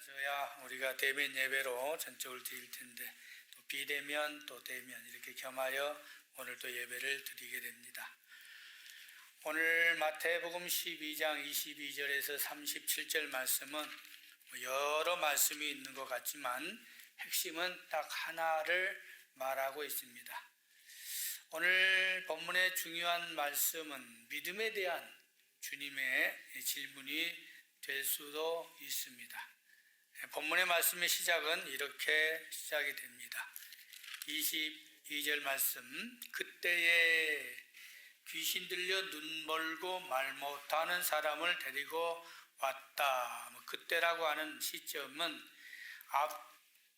많아져야 우리가 대면 예배로 전적을 드릴 텐데 또 비대면 또 대면 이렇게 겸하여 오늘 또 예배를 드리게 됩니다. 오늘 마태복음 12장 22절에서 37절 말씀은 여러 말씀이 있는 것 같지만 핵심은 딱 하나를 말하고 있습니다. 오늘 본문의 중요한 말씀은 믿음에 대한 주님의 질문이 될 수도 있습니다. 본문의 말씀의 시작은 이렇게 시작이 됩니다. 22절 말씀, 그때에 귀신 들려 눈 멀고 말 못하는 사람을 데리고 왔다. 그때라고 하는 시점은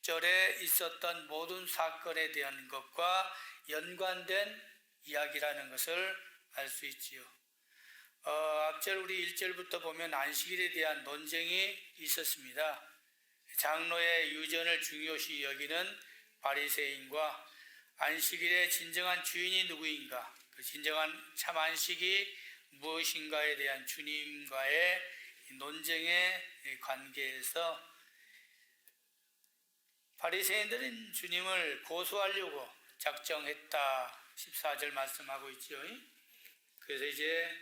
앞절에 있었던 모든 사건에 대한 것과 연관된 이야기라는 것을 알 수 있지요. 앞절 우리 1절부터 보면 안식일에 대한 논쟁이 있었습니다. 장로의 유전을 중요시 여기는 바리새인과 안식일의 진정한 주인이 누구인가, 그 진정한 참 안식이 무엇인가에 대한 주님과의 논쟁의 관계에서 바리새인들은 주님을 고소하려고 작정했다. 14절 말씀하고 있죠. 그래서 이제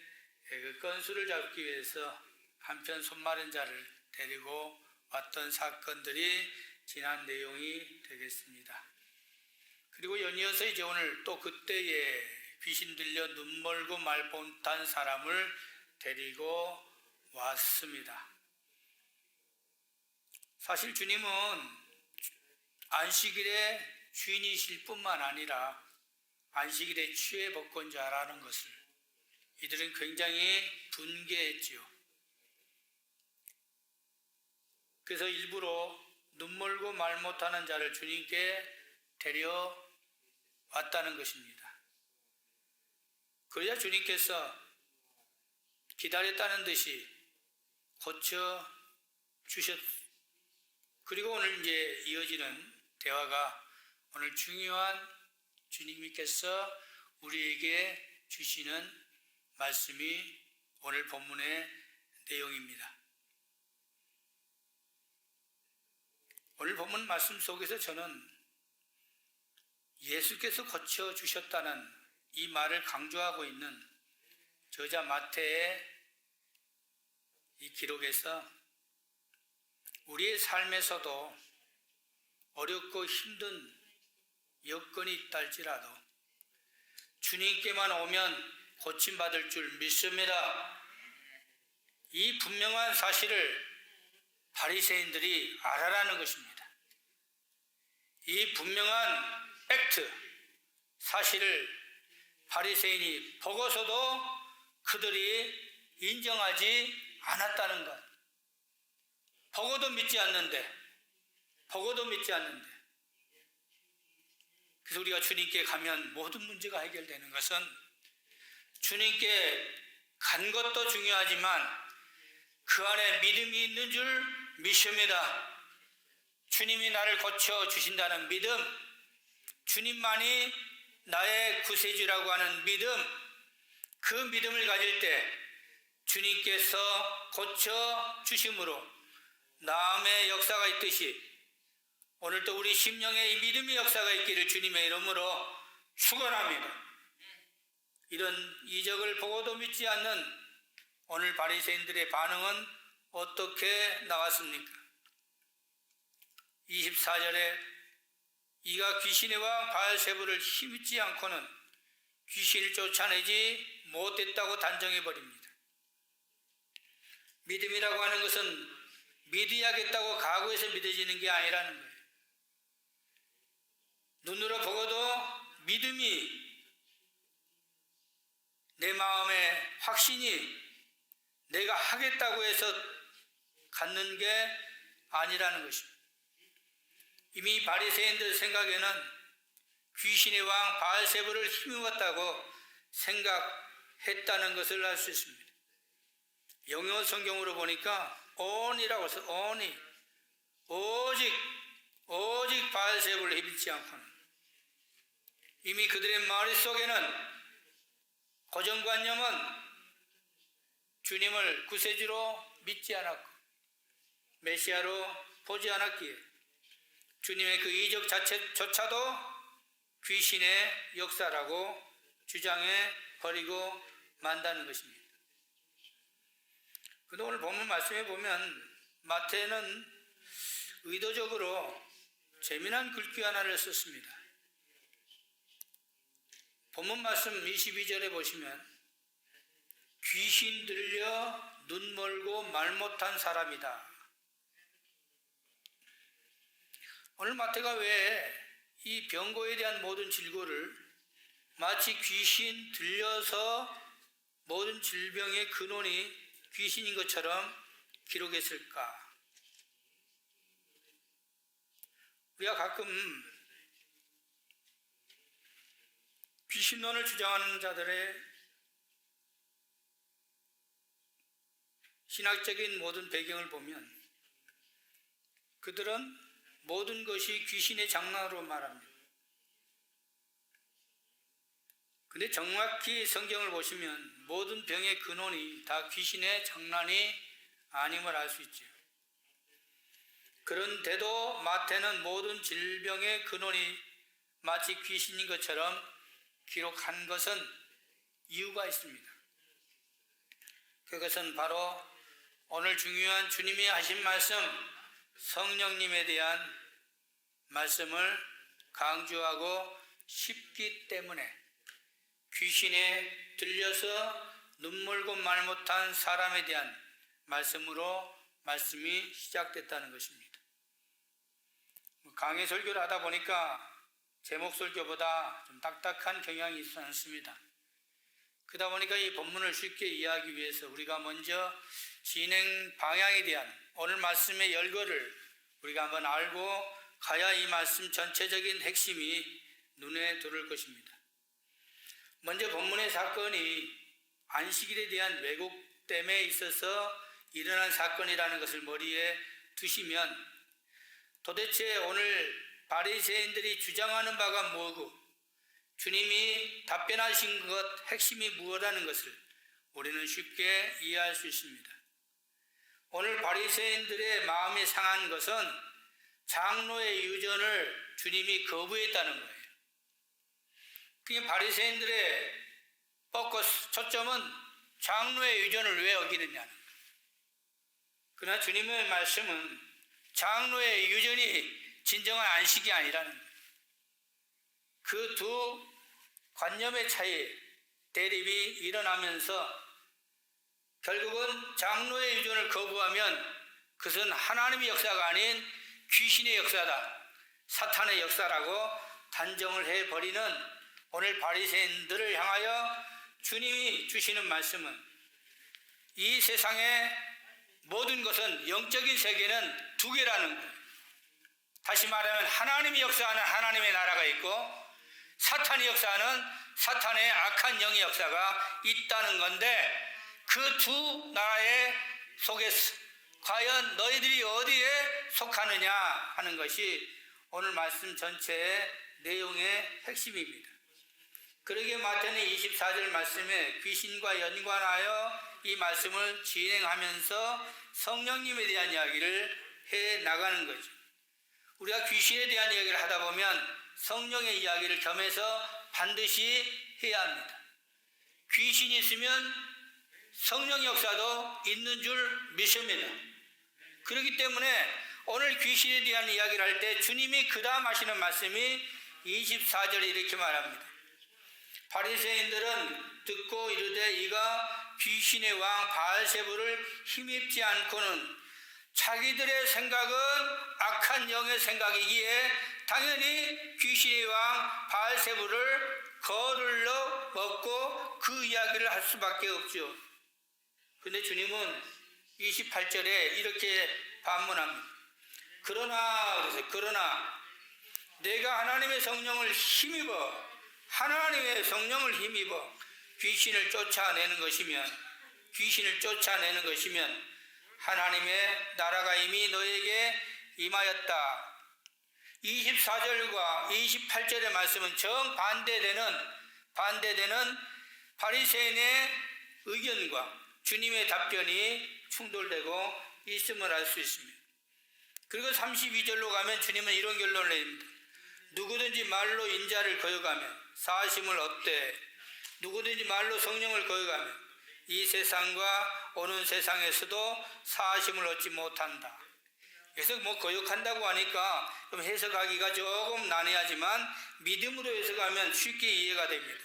그 건수를 잡기 위해서 한편 손마른 자를 데리고 왔던 사건들이 지난 내용이 되겠습니다. 그리고 연이어서 이제 오늘 또 그때에 귀신 들려 눈 멀고 말 못한 사람을 데리고 왔습니다. 사실 주님은 안식일의 주인이실 뿐만 아니라 안식일의 취해 복권자라는 것을 이들은 굉장히 분개했지요. 그래서 일부러 눈 멀고 말 못하는 자를 주님께 데려왔다는 것입니다. 그러자 주님께서 기다렸다는 듯이 고쳐주셨. 그리고 오늘 이제 이어지는 대화가 오늘 중요한 주님께서 우리에게 주시는 말씀이 오늘 본문의 내용입니다. 오늘 본문 말씀 속에서 저는 예수께서 고쳐주셨다는 이 말을 강조하고 있는 저자 마태의 이 기록에서 우리의 삶에서도 어렵고 힘든 여건이 있다 할지라도 주님께만 오면 고침받을 줄 믿습니다. 이 분명한 사실을 바리새인들이 알아라는 것입니다. 이 분명한 팩트, 사실을 바리새인이 보고서도 그들이 인정하지 않았다는 것. 보고도 믿지 않는데. 그래서 우리가 주님께 가면 모든 문제가 해결되는 것은 주님께 간 것도 중요하지만 그 안에 믿음이 있는 줄 믿습니다. 주님이 나를 고쳐주신다는 믿음, 주님만이 나의 구세주라고 하는 믿음, 그 믿음을 가질 때 주님께서 고쳐주심으로 나음의 역사가 있듯이 오늘도 우리 심령에 이 믿음의 역사가 있기를 주님의 이름으로 축원합니다. 이런 이적을 보고도 믿지 않는 오늘 바리새인들의 반응은 어떻게 나왔습니까? 24절에 이가 귀신의 왕 바알세불을 힘입지 않고는 귀신을 쫓아내지 못했다고 단정해버립니다. 믿음이라고 하는 것은 믿어야겠다고 각오해서 믿어지는 게 아니라는 거예요. 눈으로 보고도 믿음이 내 마음의 확신이 내가 하겠다고 해서 갖는 게 아니라는 것입니다. 이미 바리새인들 생각에는 귀신의 왕 바알세불을 힘입었다고 생각했다는 것을 알 수 있습니다. 영어 성경으로 보니까 on이라고 해서 on이 오직 바알세불을 힘입지 않고는 이미 그들의 머릿속에는 고정관념은 주님을 구세주로 믿지 않았고 메시아로 보지 않았기에 주님의 그 이적 자체조차도 귀신의 역사라고 주장해 버리고 만다는 것입니다. 그런데 오늘 본문 말씀에 보면 마태는 의도적으로 재미난 글귀 하나를 썼습니다. 본문 말씀 22절에 보시면 귀신 들려 눈 멀고 말 못한 사람이다. 오늘 마태가 왜 이 병고에 대한 모든 질고를 마치 귀신 들려서 모든 질병의 근원이 귀신인 것처럼 기록했을까? 우리가 가끔 귀신론을 주장하는 자들의 신학적인 모든 배경을 보면 그들은 모든 것이 귀신의 장난으로 말합니다. 근데 정확히 성경을 보시면 모든 병의 근원이 다 귀신의 장난이 아님을 알 수 있죠. 그런데도 마태는 모든 질병의 근원이 마치 귀신인 것처럼 기록한 것은 이유가 있습니다. 그것은 바로 오늘 중요한 주님이 하신 말씀, 성령님에 대한 말씀을 강조하고 싶기 때문에 귀신에 들려서 눈멀고 말 못한 사람에 대한 말씀으로 말씀이 시작됐다는 것입니다. 강의 설교를 하다 보니까 제목 설교보다 좀 딱딱한 경향이 있지 않습니다. 그러다 보니까 이 본문을 쉽게 이해하기 위해서 우리가 먼저 진행 방향에 대한 오늘 말씀의 열거를 우리가 한번 알고 가야 이 말씀 전체적인 핵심이 눈에 들어올 것입니다. 먼저 본문의 사건이 안식일에 대한 왜곡됨에 있어서 일어난 사건이라는 것을 머리에 두시면 도대체 오늘 바리새인들이 주장하는 바가 뭐고 주님이 답변하신 것 핵심이 무엇이라는 것을 우리는 쉽게 이해할 수 있습니다. 오늘 바리새인들의 마음이 상한 것은 장로의 유전을 주님이 거부했다는 거예요. 그게 바리새인들의 포커스, 초점은 장로의 유전을 왜 어기느냐는 거예요. 그러나 주님의 말씀은 장로의 유전이 진정한 안식이 아니라는 거예요. 그 두 관념의 차이, 대립이 일어나면서 결국은 장로의 유전을 거부하면 그것은 하나님의 역사가 아닌 귀신의 역사다, 사탄의 역사라고 단정을 해버리는 오늘 바리새인들을 향하여 주님이 주시는 말씀은 이 세상의 모든 것은 영적인 세계는 두 개라는 거예요. 다시 말하면 하나님이 역사하는 하나님의 나라가 있고 사탄이 역사하는 사탄의 악한 영의 역사가 있다는 건데 그 두 나라의 속에서 과연 너희들이 어디에 속하느냐 하는 것이 오늘 말씀 전체의 내용의 핵심입니다. 그러기에 마태는 24절 말씀에 귀신과 연관하여 이 말씀을 진행하면서 성령님에 대한 이야기를 해 나가는 거죠. 우리가 귀신에 대한 이야기를 하다 보면 성령의 이야기를 겸해서 반드시 해야 합니다. 귀신이 있으면 성령 역사도 있는 줄 믿습니다. 그렇기 때문에 오늘 귀신에 대한 이야기를 할 때 주님이 그 다음 하시는 말씀이 24절에 이렇게 말합니다. 바리새인들은 듣고 이르되 이가 귀신의 왕 바알세불을 힘입지 않고는 자기들의 생각은 악한 영의 생각이기에 당연히 귀신의 왕 바알세불을 거들러 먹고 그 이야기를 할 수밖에 없죠. 그런데 주님은 28절에 이렇게 반문합니다. 그러나 내가 하나님의 성령을 힘입어 귀신을 쫓아내는 것이면 하나님의 나라가 이미 너에게 임하였다. 24절과 28절의 말씀은 반대되는 바리새인의 의견과 주님의 답변이 충돌되고 있음을 알 수 있습니다. 그리고 32절로 가면 주님은 이런 결론을 내립니다. 누구든지 말로 인자를 거역하면 사하심을 얻되 누구든지 말로 성령을 거역하면 이 세상과 오는 세상에서도 사하심을 얻지 못한다. 그래서 거역한다고 하니까 좀 해석하기가 조금 난해하지만 믿음으로 해석하면 쉽게 이해가 됩니다.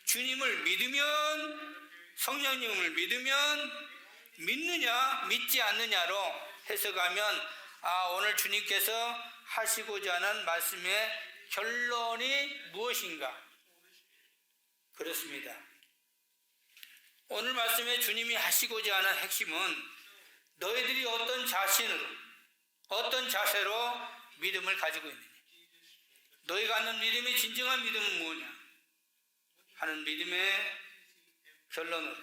주님을 믿으면, 성령님을 믿으면 믿느냐 믿지 않느냐로 해석하면 오늘 주님께서 하시고자 하는 말씀의 결론이 무엇인가? 그렇습니다. 오늘 말씀에 주님이 하시고자 하는 핵심은 너희들이 어떤 자세로 믿음을 가지고 있느냐, 너희가 갖는 믿음의 진정한 믿음은 뭐냐 하는 믿음의 결론으로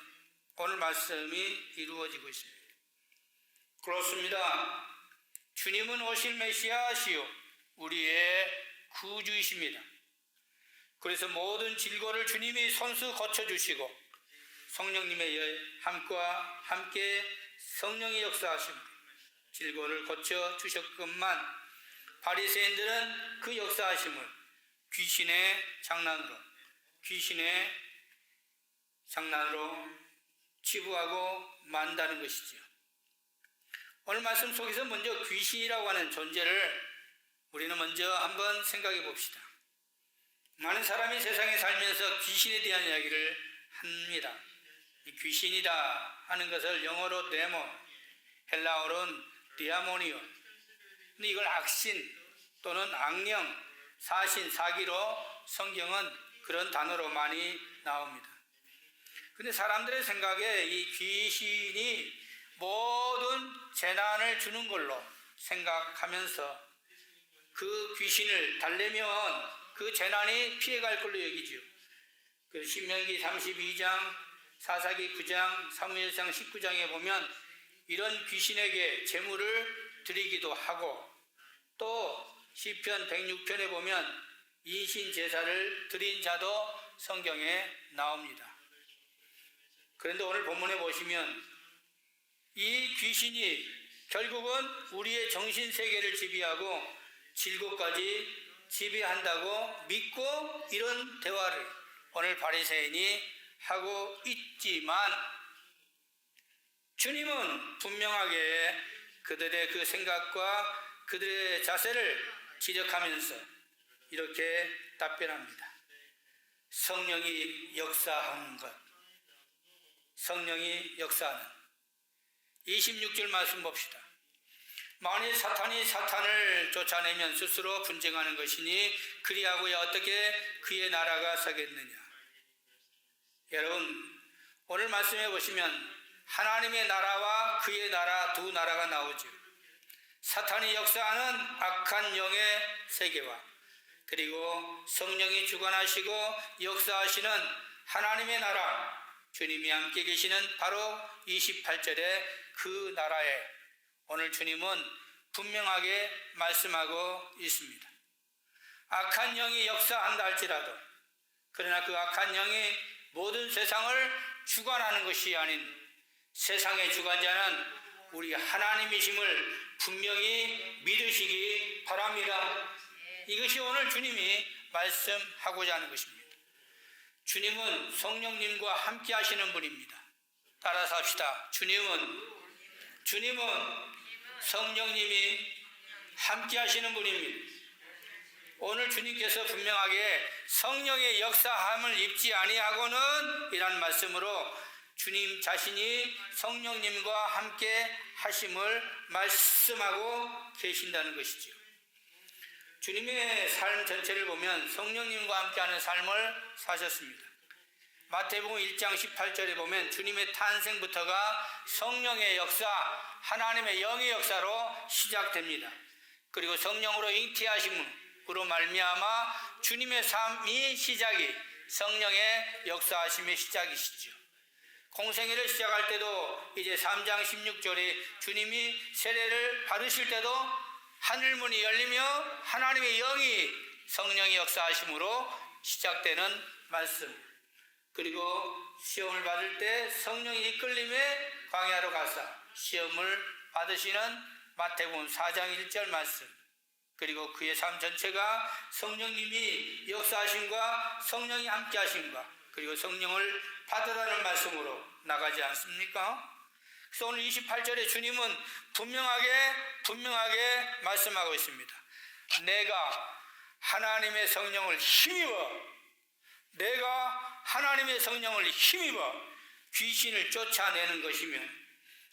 오늘 말씀이 이루어지고 있습니다. 그렇습니다. 주님은 오실 메시아시요 우리의 구주이십니다. 그래서 모든 질고를 주님이 손수 거쳐주시고 성령님의 함과 함께 성령의 역사하심으로 질고를 고쳐주셨건만 바리새인들은 그 역사하심을 귀신의 장난으로 치부하고 만다는 것이죠. 오늘 말씀 속에서 먼저 귀신이라고 하는 존재를 우리는 먼저 한번 생각해 봅시다. 많은 사람이 세상에 살면서 귀신에 대한 이야기를 합니다. 이 귀신이다 하는 것을 영어로 데몬, 헬라어로는 디아모니온. 근데 이걸 악신 또는 악령, 사신, 사기로 성경은 그런 단어로 많이 나옵니다. 근데 사람들의 생각에 이 귀신이 모든 재난을 주는 걸로 생각하면서 그 귀신을 달래면 그 재난이 피해갈 걸로 여기죠. 그 신명기 32장, 사사기 9장, 사무엘상 19장에 보면 이런 귀신에게 제물을 드리기도 하고 또 시편 106편에 보면 인신 제사를 드린 자도 성경에 나옵니다. 그런데 오늘 본문에 보시면 이 귀신이 결국은 우리의 정신세계를 지배하고 질고까지 지배한다고 믿고 이런 대화를 오늘 바리새인이 하고 있지만 주님은 분명하게 그들의 그 생각과 그들의 자세를 지적하면서 이렇게 답변합니다. 성령이 역사하는 것, 성령이 역사하는 26절 말씀 봅시다. 만일 사탄이 사탄을 쫓아내면 스스로 분쟁하는 것이니 그리하고야 어떻게 그의 나라가 서겠느냐. 여러분 오늘 말씀해 보시면 하나님의 나라와 그의 나라 두 나라가 나오죠. 사탄이 역사하는 악한 영의 세계와 그리고 성령이 주관하시고 역사하시는 하나님의 나라, 주님이 함께 계시는 바로 28절의 그 나라에 오늘 주님은 분명하게 말씀하고 있습니다. 악한 영이 역사한다 할지라도 그러나 그 악한 영이 모든 세상을 주관하는 것이 아닌 세상의 주관자는 우리 하나님이심을 분명히 믿으시기 바랍니다. 이것이 오늘 주님이 말씀하고자 하는 것입니다. 주님은 성령님과 함께 하시는 분입니다. 따라서 합시다. 주님은 성령님이 함께 하시는 분입니다. 오늘 주님께서 분명하게 성령의 역사함을 입지 아니하고는 이란 말씀으로 주님 자신이 성령님과 함께 하심을 말씀하고 계신다는 것이죠. 주님의 삶 전체를 보면 성령님과 함께하는 삶을 사셨습니다. 마태복음 1장 18절에 보면 주님의 탄생부터가 성령의 역사, 하나님의 영의 역사로 시작됩니다. 그리고 성령으로 잉태하심으로 말미암아 주님의 삶이 시작이 성령의 역사하심의 시작이시죠. 공생애를 시작할 때도 이제 3장 16절에 주님이 세례를 받으실 때도 하늘문이 열리며 하나님의 영이 성령의 역사하심으로 시작되는 말씀. 그리고 시험을 받을 때 성령의 이끌림에 광야로 가사 시험을 받으시는 마태복음 4장 1절 말씀, 그리고 그의 삶 전체가 성령님이 역사하심과 성령이 함께 하심과 그리고 성령을 받으라는 말씀으로 나가지 않습니까? 그래서 오늘 28절에 주님은 분명하게 말씀하고 있습니다. 내가 하나님의 성령을 힘입어 귀신을 쫓아내는 것이며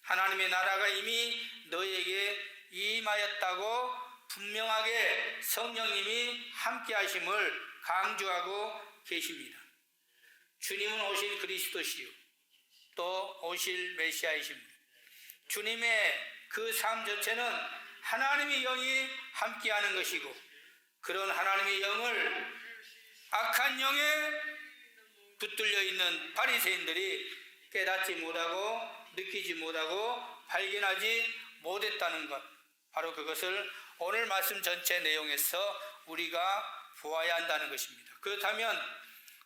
하나님의 나라가 이미 너에게 임하였다고 분명하게 성령님이 함께 하심을 강조하고 계십니다. 주님은 오실 그리스도시요 또 오실 메시아이십니다. 주님의 그 삶 자체는 하나님의 영이 함께하는 것이고 그런 하나님의 영을 악한 영에 붙들려 있는 바리새인들이 깨닫지 못하고 느끼지 못하고 발견하지 못했다는 것, 바로 그것을 오늘 말씀 전체 내용에서 우리가 보아야 한다는 것입니다. 그렇다면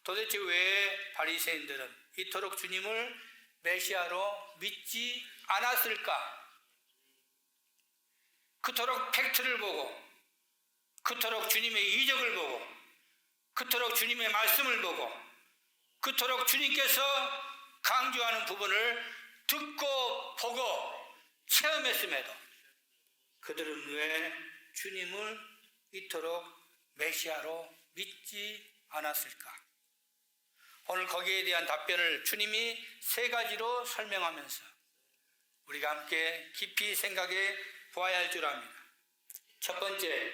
도대체 왜 바리새인들은 이토록 주님을 메시아로 믿지 않았을까? 그토록 팩트를 보고 그토록 주님의 이적을 보고 그토록 주님의 말씀을 보고 그토록 주님께서 강조하는 부분을 듣고 보고 체험했음에도 그들은 왜 주님을 이토록 메시아로 믿지 않았을까? 오늘 거기에 대한 답변을 주님이 3가지로 설명하면서 우리가 함께 깊이 생각해 보아야 할 줄 압니다. 첫 번째,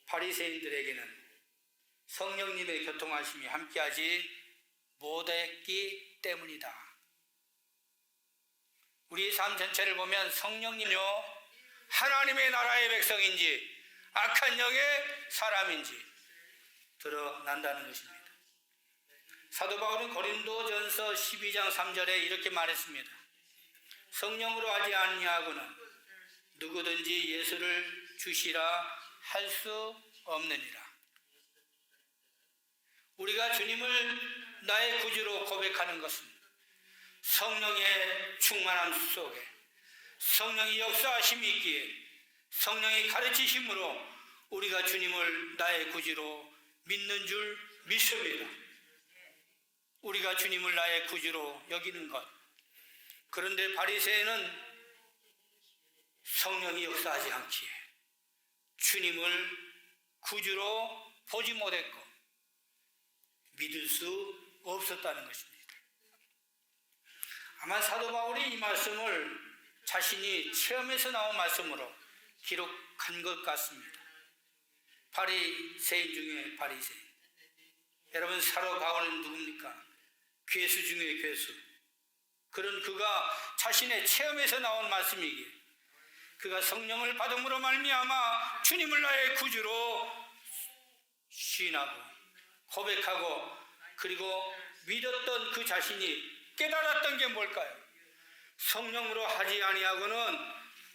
바리새인들에게는 성령님의 교통하심이 함께하지 못했기 때문이다. 우리의 삶 전체를 보면 성령님요 하나님의 나라의 백성인지 악한 영의 사람인지 드러난다는 것입니다. 사도 바울은 고린도전서 12장 3절에 이렇게 말했습니다. 성령으로 하지 아니하고는 누구든지 예수를 주시라 할 수 없느니라. 우리가 주님을 나의 구주로 고백하는 것은 성령의 충만함 속에 성령의 역사하심이 있기에 성령의 가르치심으로 우리가 주님을 나의 구주로 믿는 줄 믿습니다. 우리가 주님을 나의 구주로 여기는 것. 그런데 바리새인은 성령이 역사하지 않기에 주님을 구주로 보지 못했고 믿을 수 없었다는 것입니다. 아마 사도 바울이 이 말씀을 자신이 체험에서 나온 말씀으로 기록한 것 같습니다. 바리새인 중에 바리새인. 여러분, 사도 바울은 누굽니까? 괴수 중에 괴수. 그런 그가 자신의 체험에서 나온 말씀이기에 그가 성령을 받음으로 말미암아 주님을 나의 구주로 시인하고 고백하고 그리고 믿었던 그 자신이 깨달았던 게 뭘까요? 성령으로 하지 아니하고는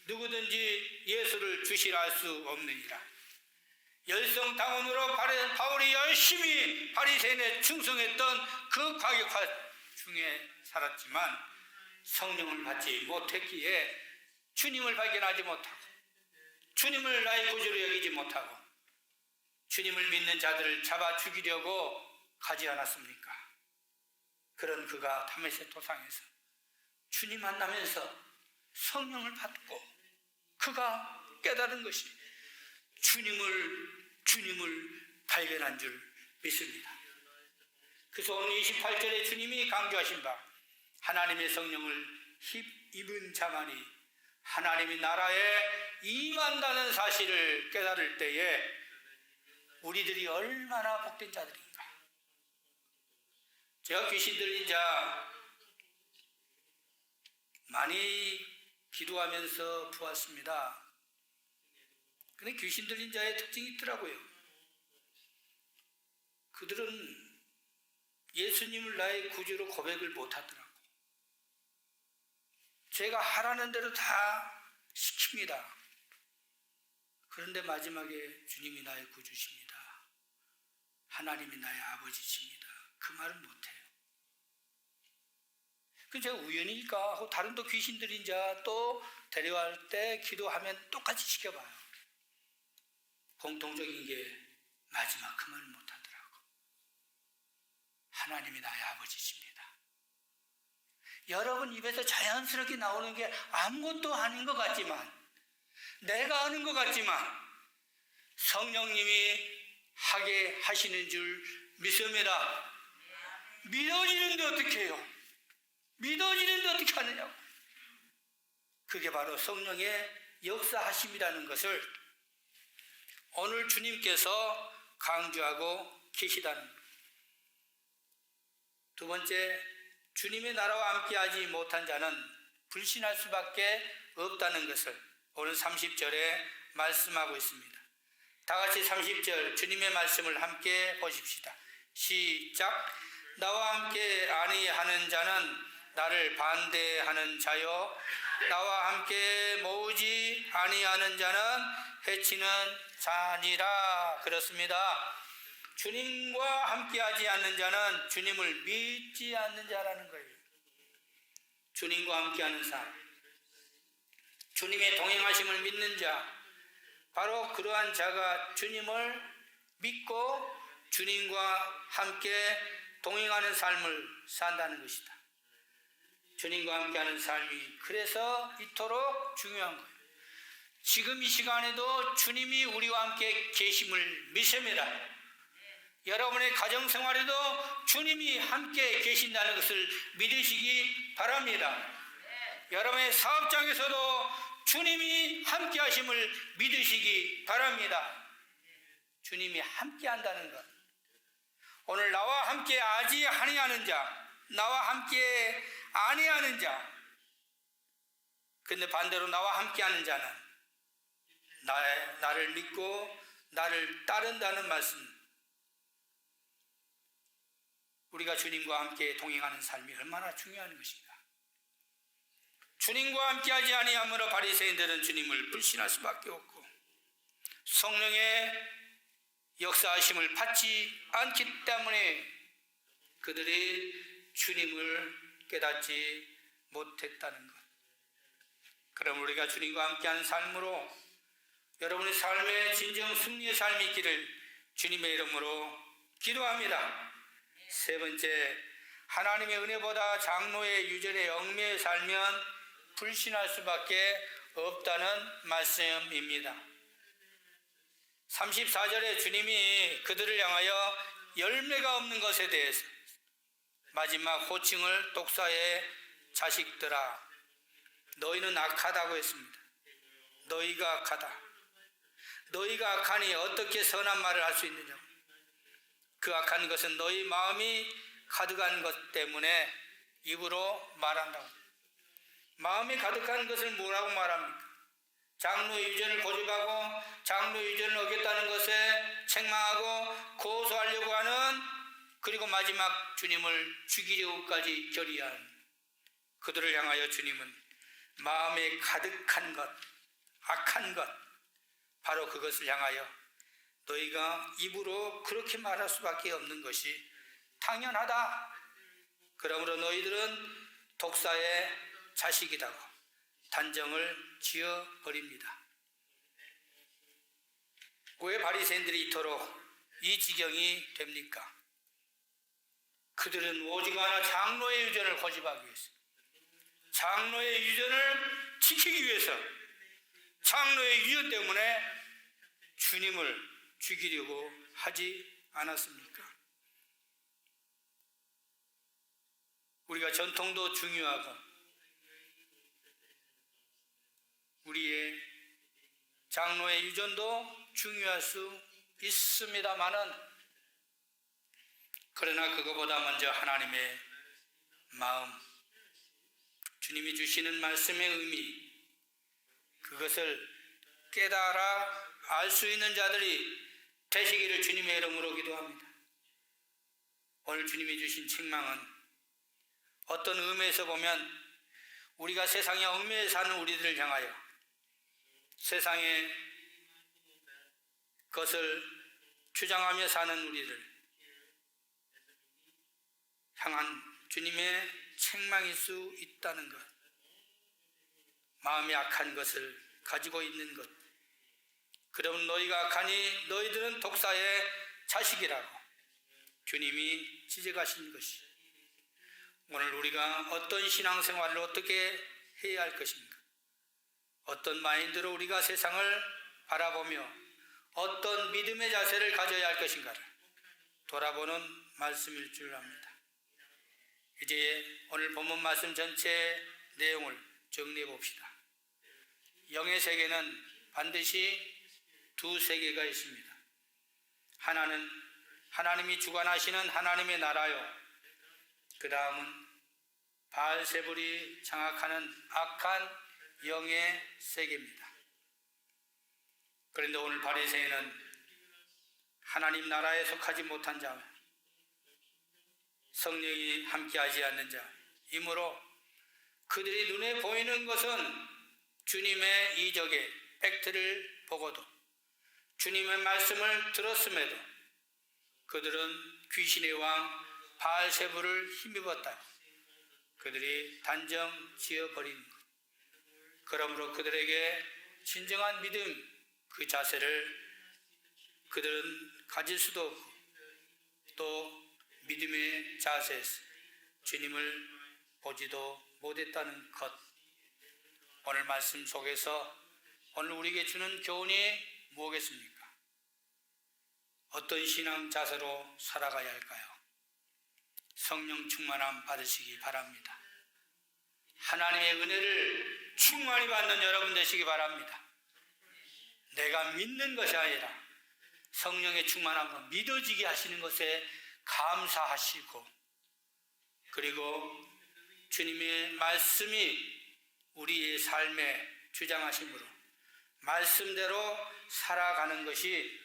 누구든지 예수를 주시라 할 수 없느니라. 열성당원으로 바울이 열심히 바리새인에 충성했던 그 과격화 중에 살았지만 성령을 받지 못했기에 주님을 발견하지 못하고 주님을 나의 구주로 여기지 못하고 주님을 믿는 자들을 잡아 죽이려고 가지 않았습니까? 그런 그가 다메섹 도상에서 주님 만나면서 성령을 받고 그가 깨달은 것이 주님을 발견한 줄 믿습니다. 그래서 오늘 28절에 주님이 강조하신 바 하나님의 성령을 입은 자만이 하나님의 나라에 임한다는 사실을 깨달을 때에 우리들이 얼마나 복된 자들인가. 제가 귀신 들린 자 많이 기도하면서 보았습니다. 근데 귀신 들린 자의 특징이 있더라고요. 그들은 예수님을 나의 구주로 고백을 못하더라고. 제가 하라는 대로 다 시킵니다. 그런데 마지막에 주님이 나의 구주십니다. 하나님이 나의 아버지십니다. 그 말은 못해요. 그저 우연일까 하고 다른 또 귀신들인 자 또 데려갈 때 기도하면 똑같이 시켜봐요. 공통적인 게 마지막 그 말을 못하더라고. 하나님이 나의 아버지십니다. 여러분 입에서 자연스럽게 나오는 게 아무것도 아닌 것 같지만, 내가 아는 것 같지만 성령님이 하게 하시는 줄 믿습니다. 믿어지는데 어떻게 해요? 믿어지는데 어떻게 하느냐고. 그게 바로 성령의 역사하심이라는 것을 오늘 주님께서 강조하고 계시다는 것. 두 번째, 주님의 나라와 함께하지 못한 자는 불신할 수밖에 없다는 것을 오늘 30절에 말씀하고 있습니다. 다 같이 30절 주님의 말씀을 함께 보십시다. 시작. 나와 함께 아니하는 자는 나를 반대하는 자요, 나와 함께 모으지 아니하는 자는 해치는 자니라. 그렇습니다. 주님과 함께하지 않는 자는 주님을 믿지 않는 자라는 거예요. 주님과 함께하는 삶, 주님의 동행하심을 믿는 자, 바로 그러한 자가 주님을 믿고 주님과 함께 동행하는 삶을 산다는 것이다. 주님과 함께하는 삶이 그래서 이토록 중요한 거예요. 지금 이 시간에도 주님이 우리와 함께 계심을 믿습니다. 여러분의 가정생활에도 주님이 함께 계신다는 것을 믿으시기 바랍니다. 여러분의 사업장에서도 주님이 함께 하심을 믿으시기 바랍니다. 주님이 함께 한다는 것. 오늘 나와 함께 하지 아니하는 자, 나와 함께 아니하는 자, 근데 반대로 나와 함께 하는 자는 나를 믿고 나를 따른다는 말씀. 우리가 주님과 함께 동행하는 삶이 얼마나 중요한 것인가. 주님과 함께하지 아니하므로 바리새인들은 주님을 불신할 수밖에 없고 성령의 역사하심을 받지 않기 때문에 그들이 주님을 깨닫지 못했다는 것. 그럼 우리가 주님과 함께하는 삶으로 여러분의 삶에 진정 승리의 삶이 있기를 주님의 이름으로 기도합니다. 세 번째, 하나님의 은혜보다 장로의 유전에 얽매여 살면 불신할 수밖에 없다는 말씀입니다. 34절에 주님이 그들을 향하여 열매가 없는 것에 대해서 마지막 호칭을 독사의 자식들아, 너희는 악하다고 했습니다. 너희가 악하다. 너희가 악하니 어떻게 선한 말을 할 수 있느냐. 그 악한 것은 너희 마음이 가득한 것 때문에 입으로 말한다고. 마음이 가득한 것을 뭐라고 말합니까? 장로의 유전을 고집하고 장로의 유전을 어겼다는 것에 책망하고 고소하려고 하는, 그리고 마지막 주님을 죽이려고까지 결의한 그들을 향하여 주님은 마음에 가득한 것, 악한 것, 바로 그것을 향하여 너희가 입으로 그렇게 말할 수밖에 없는 것이 당연하다. 그러므로 너희들은 독사의 자식이라고 단정을 지어버립니다. 왜 바리새인들이 이토록 이 지경이 됩니까? 그들은 오직 하나 장로의 유전을 고집하기 위해서, 장로의 유전을 지키기 위해서, 장로의 유전 때문에 주님을 죽이려고 하지 않았습니까? 우리가 전통도 중요하고 우리의 장로의 유전도 중요할 수 있습니다마는, 그러나 그거보다 먼저 하나님의 마음, 주님이 주시는 말씀의 의미, 그것을 깨달아 알 수 있는 자들이 되시기를 주님의 이름으로 기도합니다. 오늘 주님이 주신 책망은 어떤 의미에서 보면 우리가 세상에 얽매여 사는 우리들을 향하여, 세상의 것을 주장하며 사는 우리를 향한 주님의 책망일 수 있다는 것, 마음이 악한 것을 가지고 있는 것, 그러면 너희가 악하니 너희들은 독사의 자식이라고 주님이 지적하신 것이, 오늘 우리가 어떤 신앙생활을 어떻게 해야 할 것인가, 어떤 마인드로 우리가 세상을 바라보며 어떤 믿음의 자세를 가져야 할 것인가를 돌아보는 말씀일 줄 압니다. 이제 오늘 본문 말씀 전체 내용을 정리해 봅시다. 영의 세계는 반드시 두 세계가 있습니다. 하나는 하나님이 주관하시는 하나님의 나라요, 그 다음은 바알세불이 장악하는 악한 영의 세계입니다. 그런데 오늘 바리새인은 하나님 나라에 속하지 못한 자, 성령이 함께하지 않는 자이므로 그들이 눈에 보이는 것은 주님의 이적의 팩트를 보고도, 주님의 말씀을 들었음에도 그들은 귀신의 왕 바알세불을 힘입었다. 그들이 단정 지어버린 것. 그러므로 그들에게 진정한 믿음, 그 자세를 그들은 가질 수도 없고, 또 믿음의 자세에서 주님을 보지도 못했다는 것. 오늘 말씀 속에서 오늘 우리에게 주는 교훈이 무엇겠습니까? 어떤 신앙 자세로 살아가야 할까요? 성령 충만함 받으시기 바랍니다. 하나님의 은혜를 충만히 받는 여러분 되시기 바랍니다. 내가 믿는 것이 아니라 성령의 충만함으로 믿어지게 하시는 것에 감사하시고, 그리고 주님의 말씀이 우리의 삶에 주장하심으로 말씀대로 살아가는 것이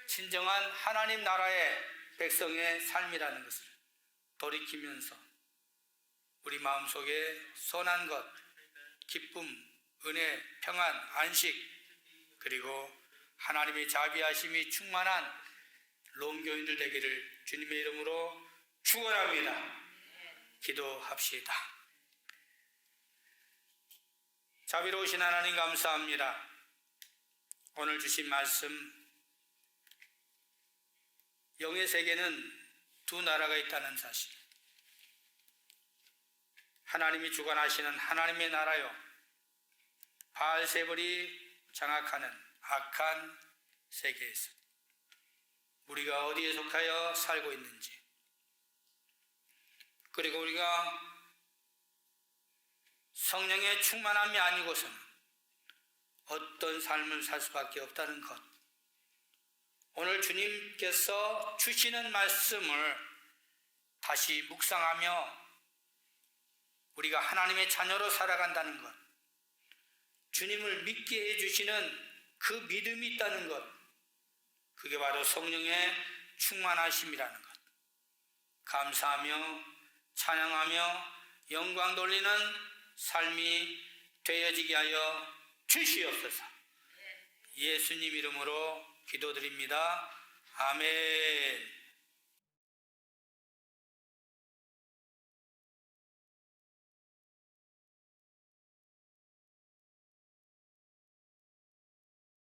진정한 하나님 나라의 백성의 삶이라는 것을 돌이키면서 우리 마음속에 선한 것, 기쁨, 은혜, 평안, 안식, 그리고 하나님의 자비하심이 충만한 롬교인들 되기를 주님의 이름으로 축원합니다. 기도합시다. 자비로우신 하나님 감사합니다. 오늘 주신 말씀, 영의 세계는 두 나라가 있다는 사실, 하나님이 주관하시는 하나님의 나라요, 바알세불이 장악하는 악한 세계에서 우리가 어디에 속하여 살고 있는지, 그리고 우리가 성령의 충만함이 아니고서는 어떤 삶을 살 수밖에 없다는 것, 오늘 주님께서 주시는 말씀을 다시 묵상하며 우리가 하나님의 자녀로 살아간다는 것, 주님을 믿게 해주시는 그 믿음이 있다는 것, 그게 바로 성령의 충만하심이라는 것, 감사하며 찬양하며 영광 돌리는 삶이 되어지게 하여 주시옵소서. 예수님 이름으로 기도드립니다. 아멘.